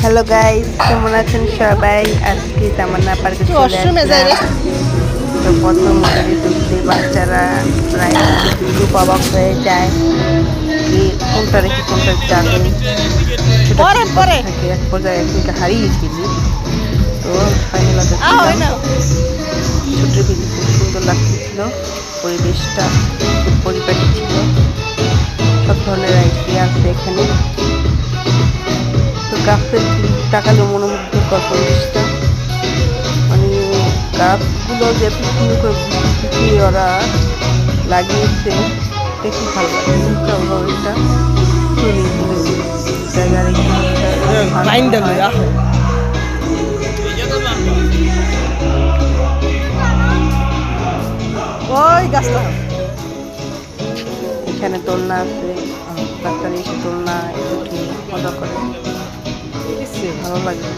Hello guys, কেমন আছেন সবাই? আজকে তামান্না পার্কে চলে আসলাম। তো প্রথম গেটে ঢুকতে বাচ্চারা প্রায় খুব অবাক হয়ে যায় যে কোনটা রেখে কোনটা যাবে, ছোটাছুটি করতে থাকে। এক পর্যায়ে একজনকে হারিয়ে ফেলি। তো ফাইনাল দেখলাম ছোট্ট কিন্তু খুব সুন্দর লাগতেছিল, পরিবেশটা খুব পরিপাটি ছিল, সব ধরনের রাইডসই আছে এখানে। তো গাছের দিক তাকালে মনোমুগ্ধকর পরিবেশটা, মানে গাছগুলো যে এত সুন্দর করে গুছিয়ে ওরা লাগিয়েছে দেখে ভালো লাগে। এটা সুইমিং পুলের জায়গার ওই গাছটা এখানে দোলনা আছে, বাচ্চারা এসে দোলনা উঠে মজা করে, ভালো লাগে।